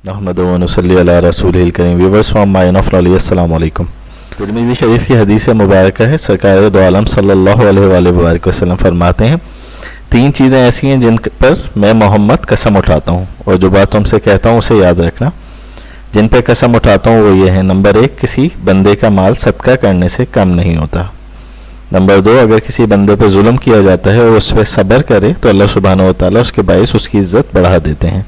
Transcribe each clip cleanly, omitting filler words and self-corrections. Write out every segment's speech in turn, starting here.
نحمد و نصلی علی رسول الکریم. ویورز فرام مائن آف علی، السلام علیکم. ترمذی شریف کی حدیث مبارکہ ہے، سرکار دو عالم صلی اللہ علیہ وآلہ وبارک وسلم فرماتے ہیں، تین چیزیں ایسی ہیں جن پر میں محمد قسم اٹھاتا ہوں، اور جو بات تم سے کہتا ہوں اسے یاد رکھنا. جن پہ قسم اٹھاتا ہوں وہ یہ ہے: نمبر 1، کسی بندے کا مال صدقہ کرنے سے کم نہیں ہوتا. نمبر 2، اگر کسی بندے پہ ظلم کیا جاتا ہے اور اس پہ صبر کرے تو اللہ سبحانہ و تعالیٰ اس کے باعث اس کی عزت بڑھا دیتے ہیں.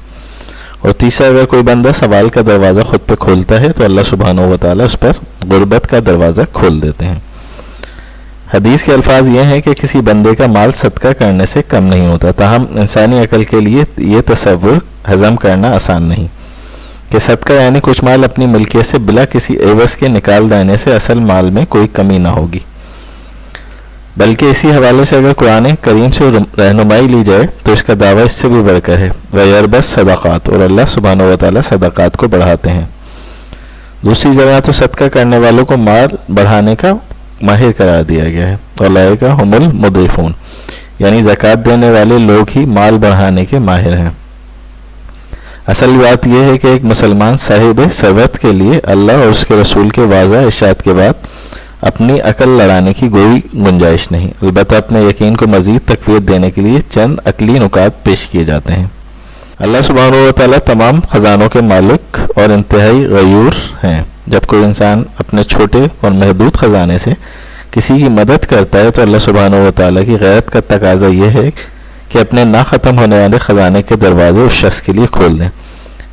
اور تیسرا، اگر کوئی بندہ سوال کا دروازہ خود پہ کھولتا ہے تو اللہ سبحانہ و تعالیٰ اس پر غربت کا دروازہ کھول دیتے ہیں. حدیث کے الفاظ یہ ہیں کہ کسی بندے کا مال صدقہ کرنے سے کم نہیں ہوتا، تاہم انسانی عقل کے لیے یہ تصور ہضم کرنا آسان نہیں کہ صدقہ یعنی کچھ مال اپنی ملکیت سے بلا کسی عوض کے نکال دینے سے اصل مال میں کوئی کمی نہ ہوگی. بلکہ اسی حوالے سے اگر قرآن کریم سے رہنمائی لی جائے تو اس کا دعویٰ اس سے بھی بڑھ کر ہے: وَيَرْبَسْ صدقات، اور اللہ سبحانہ و تعالیٰ صدقات کو بڑھاتے ہیں. دوسری جگہ تو صدقہ کرنے والوں کو مال بڑھانے کا ماہر قرار دیا گیا ہے. اولئک ھم المضعفون، یعنی زکوٰۃ دینے والے لوگ ہی مال بڑھانے کے ماہر ہیں. اصل بات یہ ہے کہ ایک مسلمان صاحب ثروت کے لیے اللہ اور اس کے رسول کے واضح ارشاد کے بعد اپنی عقل لڑانے کی کوئی گنجائش نہیں. البتہ اپنے یقین کو مزید تقویت دینے کے لیے چند عقلی نکات پیش کیے جاتے ہیں. اللہ سبحانہ و تعالیٰ تمام خزانوں کے مالک اور انتہائی غیور ہیں. جب کوئی انسان اپنے چھوٹے اور محدود خزانے سے کسی کی مدد کرتا ہے تو اللہ سبحانہ و تعالیٰ کی غیرت کا تقاضا یہ ہے کہ اپنے نہ ختم ہونے والے خزانے کے دروازے اس شخص کے لیے کھول دیں.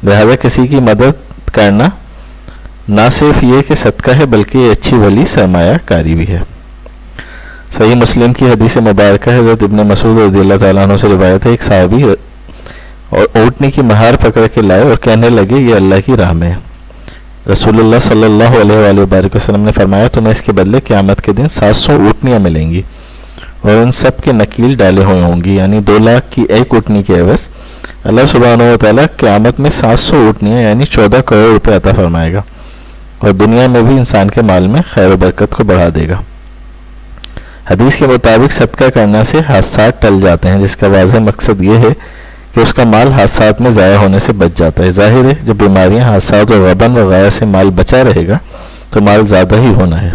لہذا کسی کی مدد کرنا نہ صرف یہ کہ صدقہ ہے بلکہ یہ اچھی بھلی سرمایہ کاری بھی ہے. صحیح مسلم کی حدیث مبارکہ ہے، حضرت ابن مسعود رضی اللہ تعالیٰ عنہ سے روایت ہے، ایک صحابی اور اونٹنی کی مہار پکڑ کے لائے اور کہنے لگے یہ اللہ کی راہ میں ہے. رسول اللہ صلی اللہ علیہ وآلہ وبارک وسلم نے فرمایا تمہیں اس کے بدلے قیامت کے دن 700 اونٹنیاں ملیں گی اور ان سب کے نکیل ڈالے ہوئے ہوں گی، یعنی 2 لاکھ کی ایک اونٹنی کے عوض اللہ سبحانہ و تعالیٰ قیامت میں 700 اونٹنیاں یعنی 14 کروڑ روپے عطا فرمائے گا، اور دنیا میں بھی انسان کے مال میں خیر و برکت کو بڑھا دے گا. حدیث کے مطابق صدقہ کرنے سے حادثات ٹل جاتے ہیں، جس کا واضح مقصد یہ ہے کہ اس کا مال حادثات میں ضائع ہونے سے بچ جاتا ہے. ظاہر ہے جب بیماریاں، حادثات اور وباء وغیرہ سے مال بچا رہے گا تو مال زیادہ ہی ہونا ہے.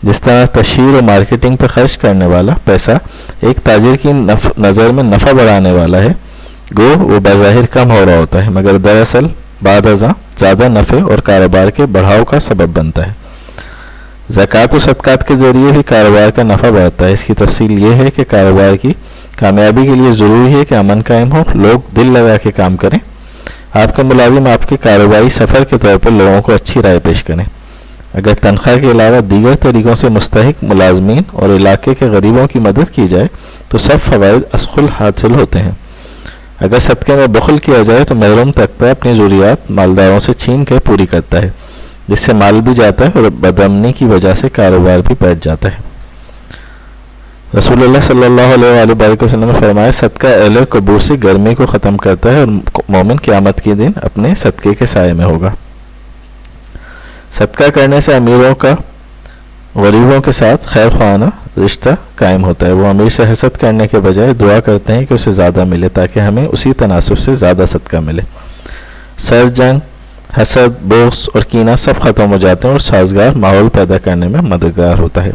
جس طرح تشہیر و مارکیٹنگ پہ خرچ کرنے والا پیسہ ایک تاجر کی نظر میں نفع بڑھانے والا ہے، گو وہ بظاہر کم ہو رہا ہوتا ہے مگر دراصل بعد ازاں زیادہ نفع اور کاروبار کے بڑھاؤ کا سبب بنتا ہے. زکوٰۃ و صدقات کے ذریعے بھی کاروبار کا نفع بڑھتا ہے. اس کی تفصیل یہ ہے کہ کاروبار کی کامیابی کے لیے ضروری ہے کہ امن قائم ہو، لوگ دل لگا کے کام کریں. آپ کے ملازم آپ کے کاروباری سفر کے طور پر لوگوں کو اچھی رائے پیش کریں. اگر تنخواہ کے علاوہ دیگر طریقوں سے مستحق ملازمین اور علاقے کے غریبوں کی مدد کی جائے تو سب فوائد ازخل حاصل ہوتے ہیں. اگر صدقے میں بخل کیا جائے تو محروم طبقہ اپنی ضروریات مالداروں سے چھین کے پوری کرتا ہے، جس سے مال بھی جاتا ہے اور بدامنی کی وجہ سے کاروبار بھی بیٹھ جاتا ہے. رسول اللہ صلی اللہ علیہ وآلہ وسلم نے فرمایا صدقہ اہل قبور سے گرمی کو ختم کرتا ہے اور مومن قیامت کے دن اپنے صدقے کے سائے میں ہوگا. صدقہ کرنے سے امیروں کا غریبوں کے ساتھ خیر خواہانہ رشتہ قائم ہوتا ہے. وہ امیر سے حسد کرنے کے بجائے دعا کرتے ہیں کہ اسے زیادہ ملے تاکہ ہمیں اسی تناسب سے زیادہ صدقہ ملے. سر جنگ، حسد، بغض اور کینہ سب ختم ہو جاتے ہیں اور سازگار ماحول پیدا کرنے میں مددگار ہوتا ہے.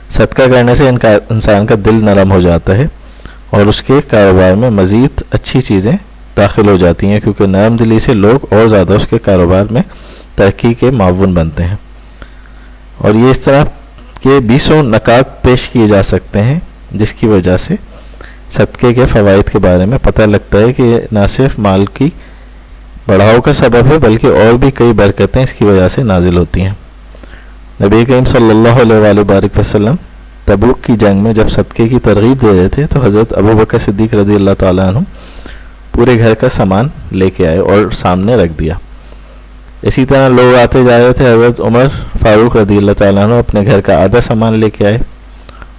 صدقہ کرنے سے انسان کا دل نرم ہو جاتا ہے اور اس کے کاروبار میں مزید اچھی چیزیں داخل ہو جاتی ہیں، کیونکہ نرم دلی سے لوگ اور زیادہ اس کے کاروبار میں ترقی کے معاون بنتے ہیں. اور یہ اس طرح کے 20 نکات پیش کیے جا سکتے ہیں جس کی وجہ سے صدقے کے فوائد کے بارے میں پتہ لگتا ہے کہ یہ نہ صرف مال کی بڑھاؤ کا سبب ہے بلکہ اور بھی کئی برکتیں اس کی وجہ سے نازل ہوتی ہیں. نبی کریم صلی اللہ علیہ وآلہ وبارک وسلم تبوک کی جنگ میں جب صدقے کی ترغیب دے رہے تھے تو حضرت ابو بکر صدیق رضی اللہ تعالیٰ عنہ پورے گھر کا سامان لے کے آئے اور سامنے رکھ دیا. اسی طرح لوگ آتے جا رہے تھے. حضرت عمر فاروق رضی اللہ تعالیٰ عنہ اپنے گھر کا آدھا سامان لے کے آئے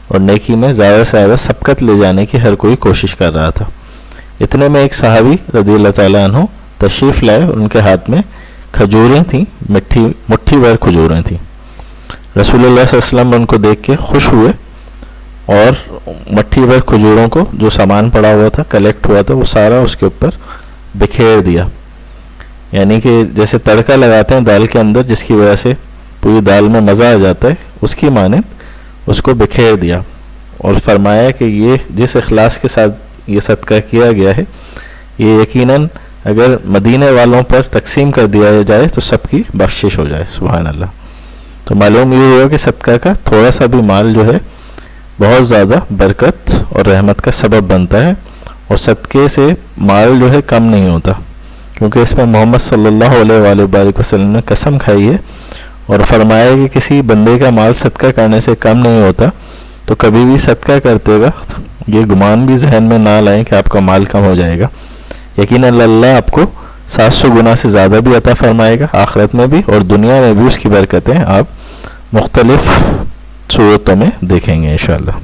اور نیکی میں زیادہ سے زیادہ سبقت لے جانے کی ہر کوئی کوشش کر رہا تھا. اتنے میں ایک صحابی رضی اللہ تعالیٰ عنہ تشریف لائے اور ان کے ہاتھ میں کھجوریں تھیں، مٹھی بھر کھجوریں تھیں. رسول اللہ صلی اللہ علیہ وسلم ان کو دیکھ کے خوش ہوئے اور مٹھی بھر کھجوروں کو جو سامان پڑا ہوا تھا کلیکٹ ہوا تھا وہ سارا اس کے اوپر بکھیر دیا. یعنی کہ جیسے تڑکا لگاتے ہیں دال کے اندر جس کی وجہ سے پوری دال میں مزہ آ جاتا ہے، اس کی مانند اس کو بکھیر دیا اور فرمایا کہ یہ جس اخلاص کے ساتھ یہ صدقہ کیا گیا ہے یہ یقیناً اگر مدینے والوں پر تقسیم کر دیا جائے تو سب کی بخشش ہو جائے. سبحان اللہ. تو معلوم یہ ہوا کہ صدقہ کا تھوڑا سا بھی مال جو ہے بہت زیادہ برکت اور رحمت کا سبب بنتا ہے، اور صدقے سے مال جو ہے کم نہیں ہوتا، کیونکہ اس میں محمد صلی اللہ علیہ وآلہ وسلم نے قسم کھائی ہے اور فرمایا کہ کسی بندے کا مال صدقہ کرنے سے کم نہیں ہوتا. تو کبھی بھی صدقہ کرتے وقت یہ گمان بھی ذہن میں نہ لائیں کہ آپ کا مال کم ہو جائے گا. یقیناً اللہ آپ کو 700 گنا سے زیادہ بھی عطا فرمائے گا، آخرت میں بھی اور دنیا میں بھی اس کی برکتیں آپ مختلف صورتوں میں دیکھیں گے انشاءاللہ.